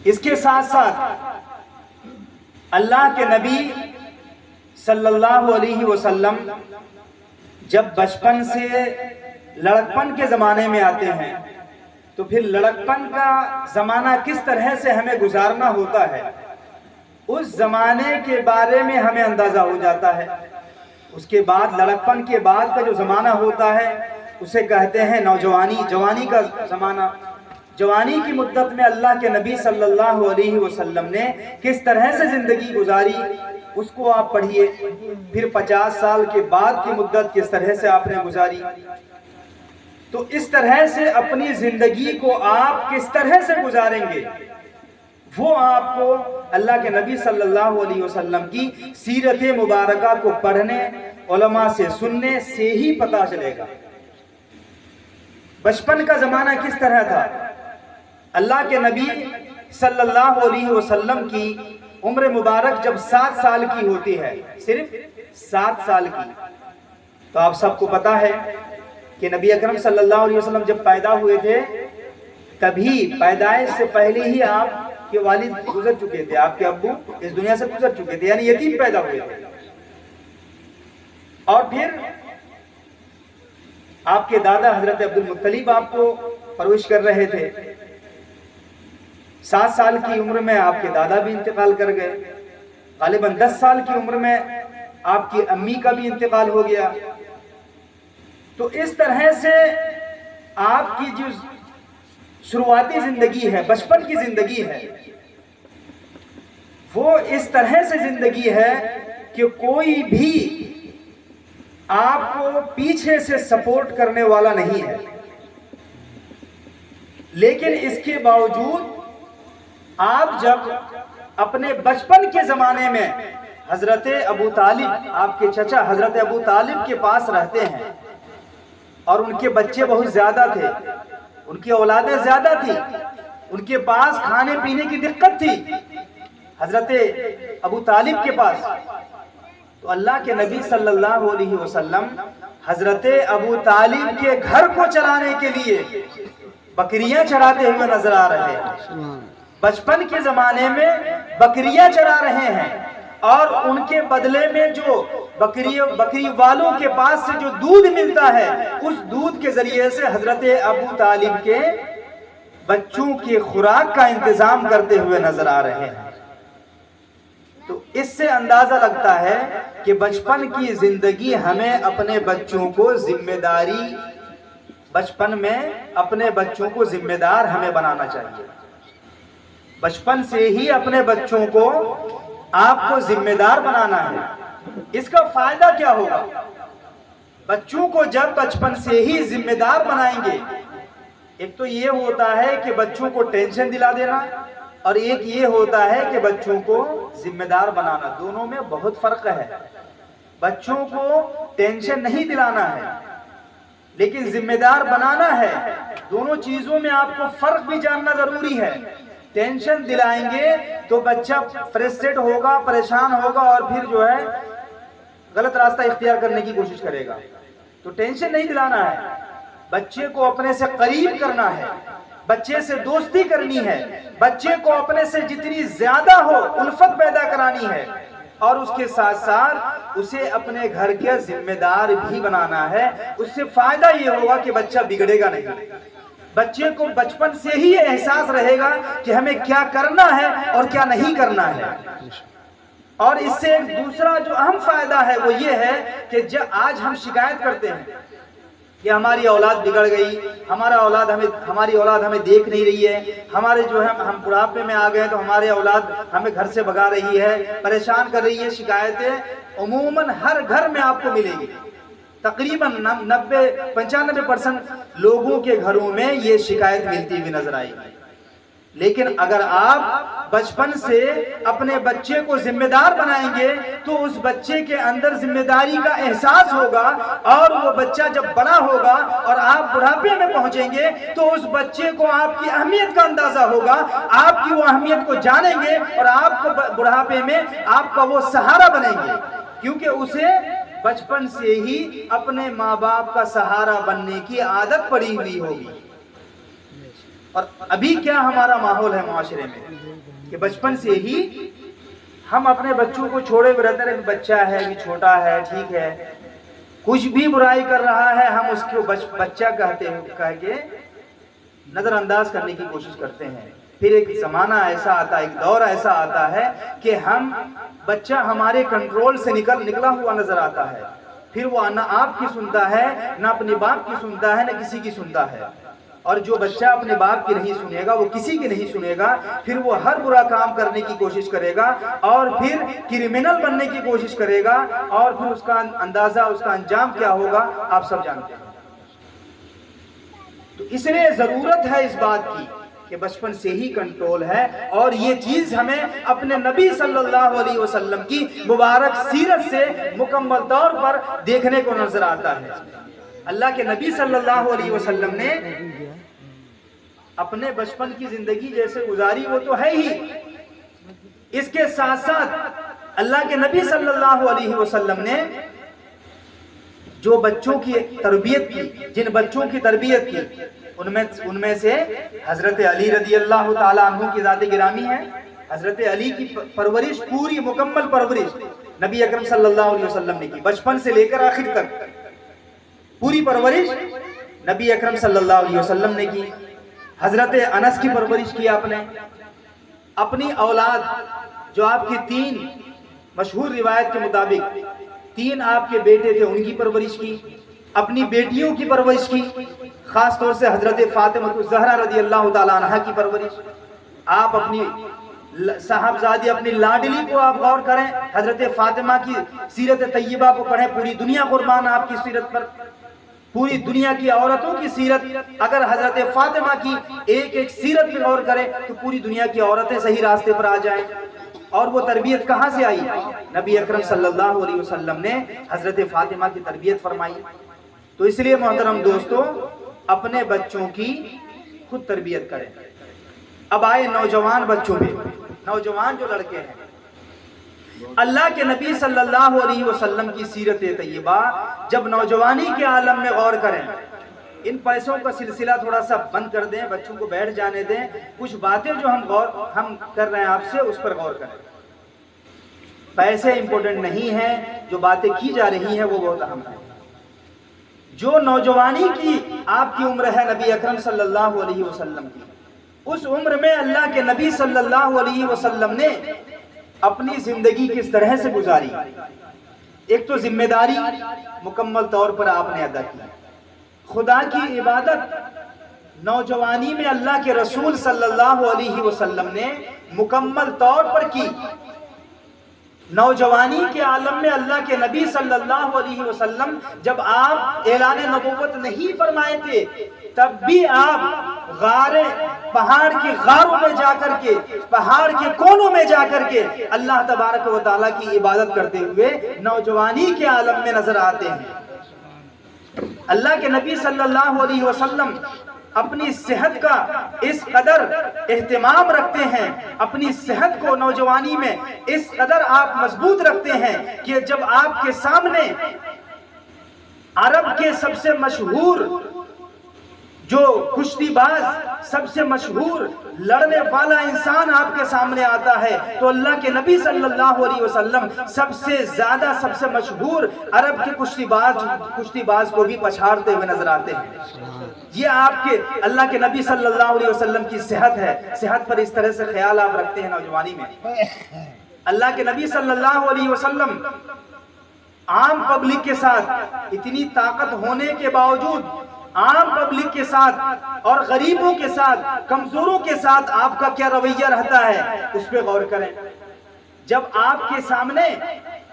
اس کے ساتھ ساتھ اللہ کے نبی صلی اللہ علیہ وسلم جب بچپن سے لڑکپن کے زمانے میں آتے ہیں تو پھر لڑکپن کا زمانہ کس طرح سے ہمیں گزارنا ہوتا ہے اس زمانے کے بارے میں ہمیں اندازہ ہو جاتا ہے۔ اس کے بعد لڑکپن کے بعد کا جو زمانہ ہوتا ہے اسے کہتے ہیں نوجوانی، جوانی کا زمانہ۔ جوانی کی مدت میں اللہ کے نبی صلی اللہ علیہ وسلم نے کس طرح سے زندگی گزاری اس کو آپ پڑھیے۔ پھر 50 سال کے بعد کی مدت کس طرح سے آپ نے گزاری۔ تو اس طرح سے اپنی زندگی کو آپ کس طرح سے گزاریں گے وہ آپ کو اللہ کے نبی صلی اللہ علیہ وسلم کی سیرت مبارکہ کو پڑھنے، علماء سے سننے سے ہی پتہ چلے گا۔ بچپن کا زمانہ کس طرح تھا؟ اللہ کے نبی صلی اللہ علیہ وسلم کی عمر مبارک جب 7 سال کی ہوتی ہے، صرف 7 سال کی، تو آپ سب کو پتا ہے کہ نبی اکرم صلی اللہ علیہ وسلم جب پیدا ہوئے تھے تبھی پیدائش سے پہلے ہی آپ کے والد گزر چکے تھے، آپ کے ابو اس دنیا سے گزر چکے تھے، یعنی یتیم پیدا ہوئے تھے۔ اور پھر آپ کے دادا حضرت عبد المطلب آپ کو پرورش کر رہے تھے۔ 7 سال کی عمر میں آپ کے دادا بھی انتقال کر گئے، غالباً 10 سال کی عمر میں آپ کی امی کا بھی انتقال ہو گیا۔ تو اس طرح سے آپ کی جو شروعاتی زندگی ہے، بچپن کی زندگی ہے، وہ اس طرح سے زندگی ہے کہ کوئی بھی آپ کو پیچھے سے سپورٹ کرنے والا نہیں ہے۔ لیکن اس کے باوجود آپ جب اپنے بچپن کے زمانے میں حضرت ابو طالب، آپ کے چچا حضرت ابو طالب کے پاس رہتے ہیں اور ان کے بچے بہت زیادہ تھے، ان کی اولادیں زیادہ تھی، ان کے پاس کھانے پینے کی دقت تھی حضرت ابو طالب کے پاس، تو اللہ کے نبی صلی اللہ علیہ وسلم حضرت ابو طالب کے گھر کو چلانے کے لیے بکریاں چراتے ہوئے نظر آ رہے ہیں۔ بچپن کے زمانے میں بکریاں چرا رہے ہیں اور ان کے بدلے میں جو بکری والوں کے پاس سے جو دودھ ملتا ہے اس دودھ کے ذریعے سے حضرت ابو طالب کے بچوں کی خوراک کا انتظام کرتے ہوئے نظر آ رہے ہیں۔ تو اس سے اندازہ لگتا ہے کہ بچپن کی زندگی ہمیں اپنے بچوں کو ذمہ داری، بچپن میں اپنے بچوں کو ذمہ دار ہمیں بنانا چاہیے۔ بچپن سے ہی اپنے بچوں کو آپ کو ذمہ دار بنانا ہے۔ اس کا فائدہ کیا ہوگا؟ بچوں کو جب بچپن سے ہی ذمہ دار بنائیں گے، ایک تو یہ ہوتا ہے کہ بچوں کو ٹینشن دلا دینا، اور ایک یہ ہوتا ہے کہ بچوں کو ذمہ دار بنانا، دونوں میں بہت فرق ہے۔ بچوں کو ٹینشن نہیں دلانا ہے لیکن ذمہ دار بنانا ہے، دونوں چیزوں میں آپ کو فرق بھی جاننا ضروری ہے۔ ٹینشن دلائیں گے تو بچہ فرسٹریٹ ہوگا، پریشان ہوگا اور پھر جو ہے غلط راستہ اختیار کرنے کی کوشش کرے گا۔ تو ٹینشن نہیں دلانا ہے، بچے کو اپنے سے قریب کرنا ہے، بچے سے دوستی کرنی ہے، بچے کو اپنے سے جتنی زیادہ ہو الفت پیدا کرانی ہے، اور اس کے ساتھ ساتھ اسے اپنے گھر کے ذمہ دار بھی بنانا ہے۔ اس سے فائدہ یہ ہوگا کہ بچہ بگڑے گا نہیں، بچے کو بچپن سے ہی یہ احساس رہے گا کہ ہمیں کیا کرنا ہے اور کیا نہیں کرنا ہے۔ اور اس سے ایک دوسرا جو اہم فائدہ ہے وہ یہ ہے کہ جب آج ہم شکایت کرتے ہیں کہ ہماری اولاد بگڑ گئی، ہماری اولاد ہمیں دیکھ نہیں رہی ہے، ہمارے جو ہے ہم بڑھاپے میں آ گئے تو ہمارے اولاد ہمیں گھر سے بھگا رہی ہے، پریشان کر رہی ہے، شکایتیں عموماً ہر گھر میں آپ کو ملے گی۔ تقریباً 95% لوگوں کے گھروں میں یہ شکایت ملتی ہوئی نظر آئی۔ لیکن اگر آپ بچپن سے اپنے بچے کو ذمہ دار بنائیں گے تو اس بچے کے اندر ذمہ داری کا احساس ہوگا، اور وہ بچہ جب بڑا ہوگا اور آپ بڑھاپے میں پہنچیں گے تو اس بچے کو آپ کی اہمیت کا اندازہ ہوگا، آپ کی وہ اہمیت کو جانیں گے اور آپ کو بڑھاپے میں آپ کا وہ سہارا بنیں گے، کیونکہ اسے بچپن سے ہی اپنے ماں باپ کا سہارا بننے کی عادت پڑی ہوئی ہوگی۔ اور ابھی کیا ہمارا ماحول ہے معاشرے میں کہ بچپن سے ہی ہم اپنے بچوں کو چھوڑے ہوئے رہتے ہیں، بچہ ہے بھی چھوٹا ہے، ٹھیک ہے، کچھ بھی برائی کر رہا ہے ہم اس کو بچہ کہہ کے نظر انداز کرنے کی کوشش کرتے ہیں۔ پھر ایک زمانہ ایسا آتا ہے، ایک دور ایسا آتا ہے کہ بچہ ہمارے کنٹرول سے نکلا ہوا نظر آتا ہے، پھر وہ نہ آپ کی سنتا ہے، نہ اپنے باپ کی سنتا ہے، نہ کسی کی سنتا ہے۔ اور جو بچہ اپنے باپ کی نہیں سنے گا، وہ کسی کی نہیں سنے گا، پھر وہ ہر برا کام کرنے کی کوشش کرے گا اور پھر کرمنل بننے کی کوشش کرے گا، اور پھر اس کا اندازہ، اس کا انجام کیا ہوگا آپ سب جانتے ہیں۔ تو اس لیے ضرورت ہے اس بات کی کہ بچپن سے ہی کنٹرول ہے، اور یہ چیز ہمیں اپنے نبی صلی اللہ علیہ وسلم کی مبارک سیرت سے مکمل طور پر دیکھنے کو نظر آتا ہے۔ اللہ کے نبی صلی اللہ علیہ وسلم نے اپنے بچپن کی زندگی جیسے گزاری وہ تو ہے ہی، اس کے ساتھ ساتھ اللہ کے نبی صلی اللہ علیہ وسلم نے جو بچوں کی تربیت کی، جن بچوں کی تربیت کی، ان میں سے حضرت علی رضی اللہ تعالیٰ عنہ کی ذات گرامی ہے۔ حضرت علی کی پرورش، پوری مکمل پرورش نبی اکرم صلی اللہ علیہ وسلم نے کی، بچپن سے لے کر آخر تک پوری پرورش نبی اکرم صلی اللہ علیہ وسلم نے کی۔ حضرت انس کی پرورش کی آپ نے، اپنی اولاد جو آپ کی 3 مشہور روایت کے مطابق 3 آپ کے بیٹے تھے، ان کی پرورش کی، اپنی بیٹیوں کی پرورش کی، خاص طور سے حضرت فاطمہ الزہرا رضی اللہ تعالیٰ عنہ کی پرورش۔ آپ اپنی صاحبزادی، اپنی لاڈلی کو آپ غور کریں، حضرت فاطمہ کی سیرت طیبہ کو پڑھیں، پوری دنیا قربان آپ کی سیرت پر، پوری دنیا کی عورتوں کی سیرت اگر حضرت فاطمہ کی ایک سیرت پہ غور کریں تو پوری دنیا کی عورتیں صحیح راستے پر آ جائیں۔ اور وہ تربیت کہاں سے آئی؟ نبی اکرم صلی اللہ علیہ وسلم نے حضرت فاطمہ کی تربیت فرمائی۔ تو اس لیے محترم دوستو، اپنے بچوں کی خود تربیت کریں۔ اب آئے نوجوان بچوں پہ، نوجوان جو لڑکے ہیں، اللہ کے نبی صلی اللہ علیہ وسلم کی سیرت طیبہ جب نوجوانی کے عالم میں غور کریں، ان پیسوں کا سلسلہ تھوڑا سا بند کر دیں، بچوں کو بیٹھ جانے دیں، کچھ باتیں جو ہم کر رہے ہیں آپ سے اس پر غور کریں۔ پیسے امپورٹنٹ نہیں ہیں، جو باتیں کی جا رہی ہیں وہ بہت اہم ہیں۔ جو نوجوانی کی آپ کی عمر ہے نبی اکرم صلی اللہ علیہ وسلم کی، اس عمر میں اللہ کے نبی صلی اللہ علیہ وسلم نے اپنی زندگی کس طرح سے گزاری؟ ایک تو ذمہ داری مکمل طور پر آپ نے ادا کی، خدا کی عبادت نوجوانی میں اللہ کے رسول صلی اللہ علیہ وسلم نے مکمل طور پر کی۔ نوجوانی کے عالم میں اللہ کے نبی صلی اللہ علیہ وسلم جب آپ اعلان نبوت نہیں فرمائے تھے، تب بھی آپ پہاڑ کی غاروں میں جا کر کے، پہاڑ کے کونوں میں جا کر کے اللہ تبارک و تعالیٰ کی عبادت کرتے ہوئے نوجوانی کے عالم میں نظر آتے ہیں۔ اللہ کے نبی صلی اللہ علیہ وسلم اپنی صحت کا اس قدر اہتمام رکھتے ہیں، اپنی صحت کو نوجوانی میں اس قدر آپ مضبوط رکھتے ہیں کہ جب آپ کے سامنے عرب کے سب سے مشہور جو کشتی باز، سب سے مشہور لڑنے والا انسان آپ کے سامنے آتا ہے تو اللہ کے نبی صلی اللہ علیہ وسلم سب سے زیادہ، سب سے مشہور عرب کے کشتی باز کو بھی پچھاڑتے ہوئے نظر آتے ہیں۔ یہ آپ کے اللہ کے نبی صلی اللہ علیہ وسلم کی صحت ہے، صحت پر اس طرح سے خیال آپ رکھتے ہیں نوجوانی میں۔ اللہ کے نبی صلی اللہ علیہ وسلم عام پبلک کے ساتھ، اتنی طاقت ہونے کے باوجود عام پبلک کے ساتھ اور غریبوں کے ساتھ، کمزوروں کے ساتھ آپ کا کیا رویہ رہتا ہے، اس پہ غور کریں۔ جب آپ کے سامنے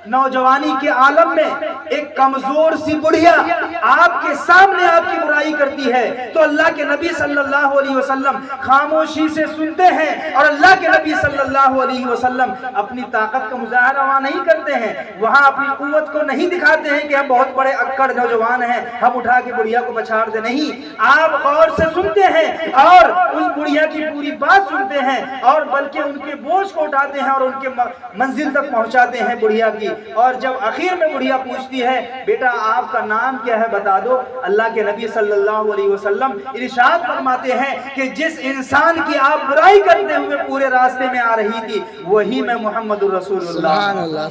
نوجوانی کے عالم میں ایک کمزور سی بڑھیا آپ کے سامنے آپ کی برائی کرتی ہے تو اللہ کے نبی صلی اللہ علیہ وسلم خاموشی سے سنتے ہیں، اور اللہ کے نبی صلی اللہ علیہ وسلم اپنی طاقت کا مظاہرہ وہاں نہیں کرتے ہیں، وہاں اپنی قوت کو نہیں دکھاتے ہیں کہ ہم بہت بڑے اکڑ نوجوان ہیں، ہم اٹھا کے بڑھیا کو پچھاڑ دیں، نہیں، آپ غور سے سنتے ہیں اور اس بڑھیا کی پوری بات سنتے ہیں، اور بلکہ ان کے بوجھ کو اٹھاتے ہیں اور ان کے منزل تک پہنچاتے ہیں بڑھیا کی۔ اور جب آخر میں بڑھیا پوچھتی ہے بیٹا آپ کا نام کیا ہے، بتا دو۔ اللہ کے نبی صلی اللہ علیہ وسلم ارشاد فرماتے ہیں کہ جس انسان کی آپ برائی کرتے ہوئے پورے راستے میں آ رہی تھی وہی میں محمد الرسول اللہ۔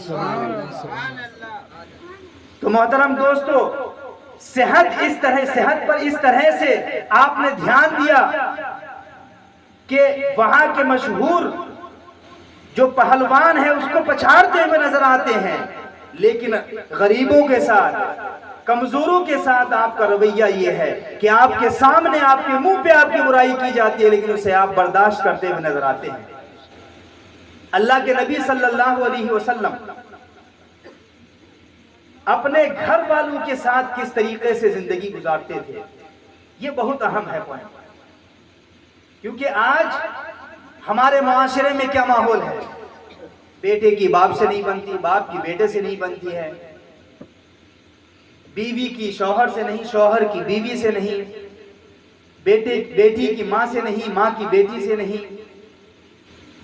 تو محترم دوستو، صحت پر اس طرح سے آپ نے دھیان دیا کہ وہاں کے مشہور جو پہلوان ہیں اس کو پچھاڑتے ہوئے نظر آتے ہیں، لیکن غریبوں کے ساتھ، کمزوروں کے ساتھ آپ کا رویہ یہ ہے کہ آپ کے سامنے، آپ کے منہ پہ آپ کی برائی کی جاتی ہے لیکن اسے آپ برداشت کرتے ہوئے نظر آتے ہیں۔ اللہ کے نبی صلی اللہ علیہ وسلم اپنے گھر والوں کے ساتھ کس طریقے سے زندگی گزارتے تھے، یہ بہت اہم ہے پوائنٹ، کیونکہ آج ہمارے معاشرے میں کیا ماحول ہے؟ بیٹے کی باپ سے نہیں بنتی، باپ کی بیٹے سے نہیں بنتی ہے، بیوی کی شوہر سے نہیں، شوہر کی بیوی سے نہیں، بیٹی کی ماں سے نہیں، ماں کی بیٹی سے نہیں۔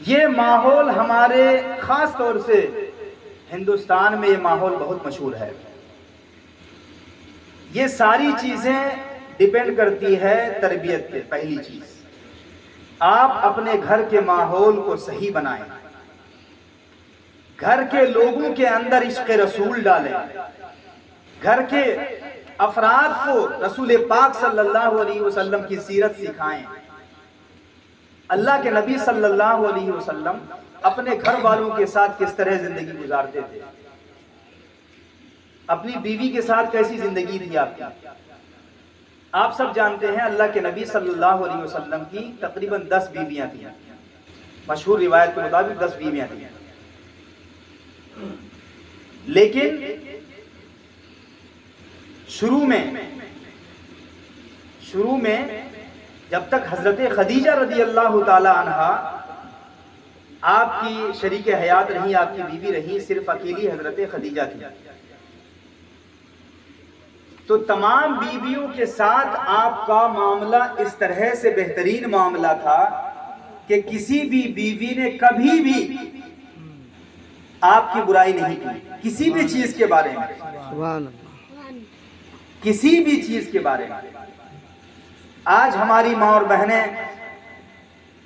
یہ ماحول ہمارے خاص طور سے ہندوستان میں یہ ماحول بہت مشہور ہے۔ یہ ساری چیزیں ڈیپینڈ کرتی ہے تربیت پہ۔ پہلی چیز، آپ اپنے گھر کے ماحول کو صحیح بنائیں، گھر کے لوگوں کے اندر عشق رسول ڈالیں، گھر کے افراد کو رسول پاک صلی اللہ علیہ وسلم کی سیرت سکھائیں۔ اللہ کے نبی صلی اللہ علیہ وسلم اپنے گھر والوں کے ساتھ کس طرح زندگی گزارتے تھے، اپنی بیوی کے ساتھ کیسی زندگی تھی آپ کی؟ آپ سب جانتے ہیں اللہ کے نبی صلی اللہ علیہ وسلم کی تقریباً 10 بیویاں تھیں، مشہور روایت کے مطابق 10 بیویاں تھیں، لیکن شروع میں جب تک حضرت خدیجہ رضی اللہ تعالی عنہا آپ کی شریک حیات رہی، آپ کی بیوی رہی، صرف اکیلی حضرت خدیجہ تھی، تو تمام بیویوں کے ساتھ آپ کا معاملہ اس طرح سے بہترین معاملہ تھا کہ کسی بھی بیوی نے کبھی بھی آپ کی برائی نہیں کی، کسی بھی چیز کے بارے میں، کسی بھی چیز کے بارے میں۔ آج ہماری ماں اور بہنیں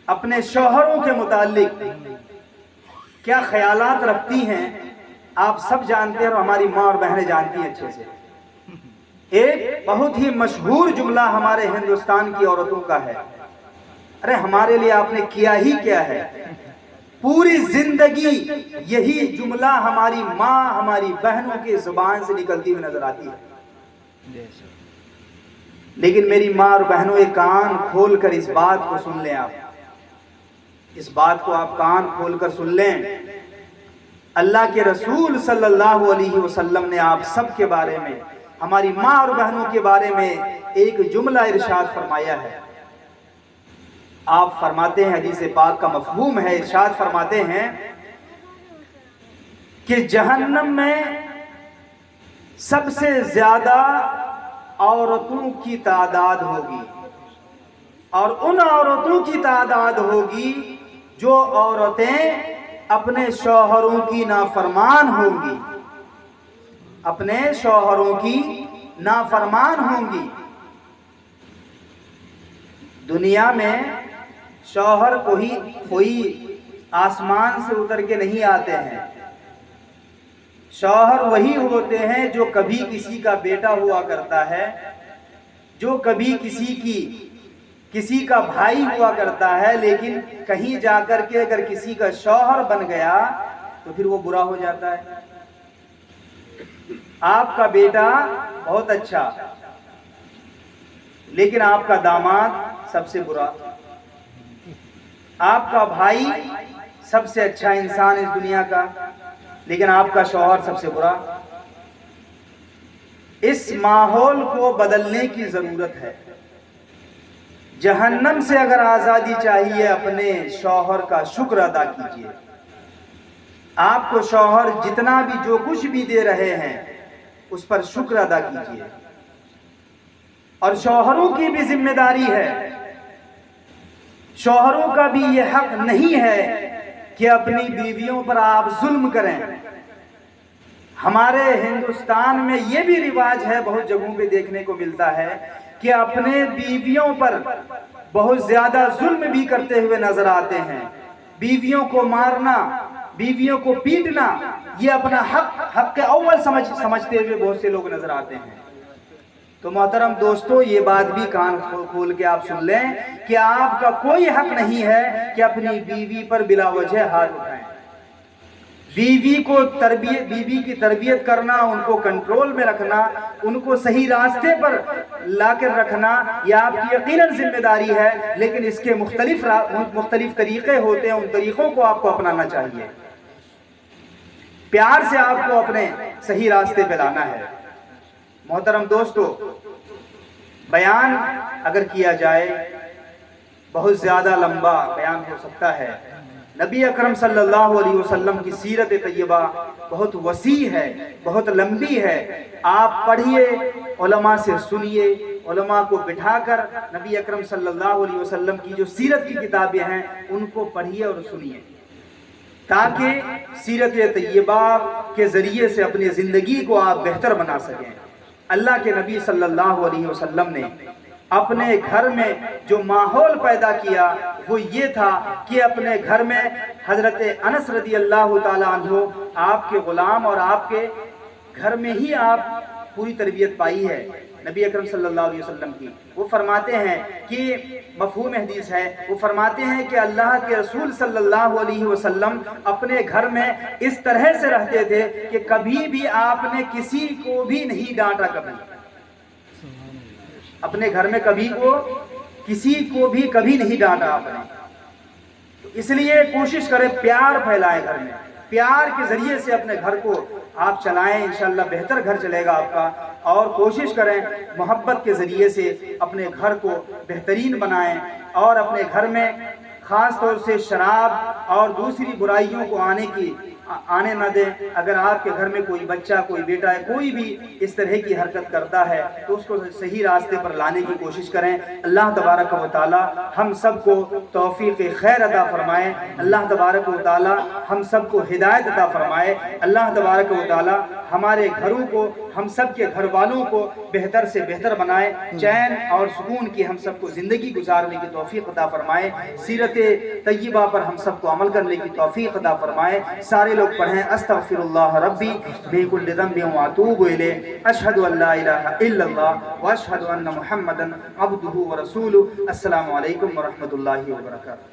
اپنے شوہروں کے متعلق کیا خیالات رکھتی ہیں آپ سب جانتے ہیں، اور ہماری ماں اور بہنیں جانتی ہیں اچھے سے۔ ایک بہت ہی مشہور جملہ ہمارے ہندوستان کی عورتوں کا ہے، ارے ہمارے لیے آپ نے کیا ہی کیا ہے۔ پوری زندگی یہی جملہ ہماری ماں، ہماری بہنوں کے زبان سے نکلتی ہوئی نظر آتی ہے، لیکن میری ماں اور بہنوں یہ کان کھول کر اس بات کو سن لیں، آپ اس بات کو آپ کان کھول کر سن لیں۔ اللہ کے رسول صلی اللہ علیہ وسلم نے آپ سب کے بارے میں، ہماری ماں اور بہنوں کے بارے میں ایک جملہ ارشاد فرمایا ہے۔ آپ فرماتے ہیں، حدیث پاک کا مفہوم ہے، ارشاد فرماتے ہیں کہ جہنم میں سب سے زیادہ عورتوں کی تعداد ہوگی، اور ان عورتوں کی تعداد ہوگی جو عورتیں اپنے شوہروں کی نافرمان ہوں گی، اپنے شوہروں کی نافرمان ہوں گی۔ دنیا میں شوہر کوئی آسمان سے اتر کے نہیں آتے ہیں، شوہر وہی ہوتے ہیں جو کبھی کسی کا بیٹا ہوا کرتا ہے، جو کبھی کسی کا بھائی ہوا کرتا ہے، لیکن کہیں جا کر کے اگر کسی کا شوہر بن گیا تو پھر وہ برا ہو جاتا ہے۔ آپ کا بیٹا بہت اچھا، لیکن آپ کا داماد سب سے برا، آپ کا بھائی سب سے اچھا انسان اس دنیا کا، لیکن آپ کا شوہر سب سے برا۔ اس ماحول کو بدلنے کی ضرورت ہے۔ جہنم سے اگر آزادی چاہیے، اپنے شوہر کا شکر ادا کیجیے۔ آپ کو شوہر جتنا بھی جو کچھ بھی دے رہے ہیں اس پر شکر ادا کیجیے، اور شوہروں کی بھی ذمہ داری ہے، شوہروں کا بھی یہ حق نہیں ہے کہ اپنی بیویوں پر آپ ظلم کریں۔ ہمارے ہندوستان میں یہ بھی رواج ہے، بہت جگہوں پہ دیکھنے کو ملتا ہے کہ اپنے بیویوں پر بہت زیادہ ظلم بھی کرتے ہوئے نظر آتے ہیں. بیویوں کو مارنا، بیویوں کو پیٹنا، یہ اپنا حق اول سمجھتے ہوئے بہت سے لوگ نظر آتے ہیں. تو محترم دوستو، یہ بات بھی کان کھول کے آپ سن لیں کہ آپ کا کوئی حق نہیں ہے کہ اپنی بیوی پر بلا وجہ ہاتھ اٹھائیں. بیوی کی تربیت کرنا، ان کو کنٹرول میں رکھنا، ان کو صحیح راستے پر لا کر رکھنا، یہ آپ کی یقیناً ذمہ داری ہے. لیکن اس کے مختلف طریقے ہوتے ہیں، ان طریقوں کو آپ کو اپنانا چاہیے. پیار سے آپ کو اپنے صحیح راستے پہ لانا ہے. محترم دوستو، بیان اگر کیا جائے بہت زیادہ لمبا بیان ہو سکتا ہے. نبی اکرم صلی اللہ علیہ وسلم کی سیرت طیبہ بہت وسیع ہے، بہت لمبی ہے. آپ پڑھیے، علماء سے سنیے، علماء کو بٹھا کر نبی اکرم صلی اللہ علیہ وسلم کی جو سیرت کی کتابیں ہیں ان کو پڑھیے اور سنیے، تاکہ سیرت طیبہ کے ذریعے سے اپنی زندگی کو آپ بہتر بنا سکیں. اللہ کے نبی صلی اللہ علیہ وسلم نے اپنے گھر میں جو ماحول پیدا کیا وہ یہ تھا کہ اپنے گھر میں حضرت انس رضی اللہ تعالی عنہ آپ کے غلام اور آپ کے گھر میں ہی آپ پوری تربیت پائی ہے نبی اکرم صلی اللہ علیہ وسلم کی. وہ فرماتے ہیں کہ مفہوم حدیث ہے، وہ فرماتے ہیں کہ اللہ کے رسول صلی اللہ علیہ وسلم اپنے گھر میں اس طرح سے رہتے تھے کہ کبھی بھی آپ نے کسی کو بھی نہیں ڈانٹا. اپنے گھر میں کسی کو بھی کبھی نہیں ڈانٹا آپ نے. تو اس لیے کوشش کریں پیار پھیلائیں گھر میں، پیار کے ذریعے سے اپنے گھر کو آپ چلائیں، انشاءاللہ بہتر گھر چلے گا آپ کا. اور کوشش کریں محبت کے ذریعے سے اپنے گھر کو بہترین بنائیں، اور اپنے گھر میں خاص طور سے شراب اور دوسری برائیوں کو آنے نہ دیں. اگر آپ کے گھر میں کوئی بچہ، کوئی بیٹا ہے، کوئی بھی اس طرح کی حرکت کرتا ہے تو اس کو صحیح راستے پر لانے کی کوشش کریں. اللہ تبارک و تعالی ہم سب کو توفیق خیر عطا فرمائے. اللہ تبارک و تعالی ہم سب کو ہدایت عطا فرمائے. اللہ تبارک و تعالی ہمارے گھروں کو، ہم سب کے گھر والوں کو بہتر سے بہتر بنائے. چین اور سکون کی ہم سب کو زندگی گزارنے کی توفیق عطا فرمائے. سیرت طیبہ پر ہم سب کو عمل کرنے کی توفیق عطا فرمائے. سارے لوگ پڑھیں استغفر اللہ ربی من کل ذنب واتوب الیہ، اشہد ان لا الہ الا اللہ واشہد ان محمدا عبدہ ورسولہ. السلام علیکم ورحمۃ اللہ وبرکاتہ.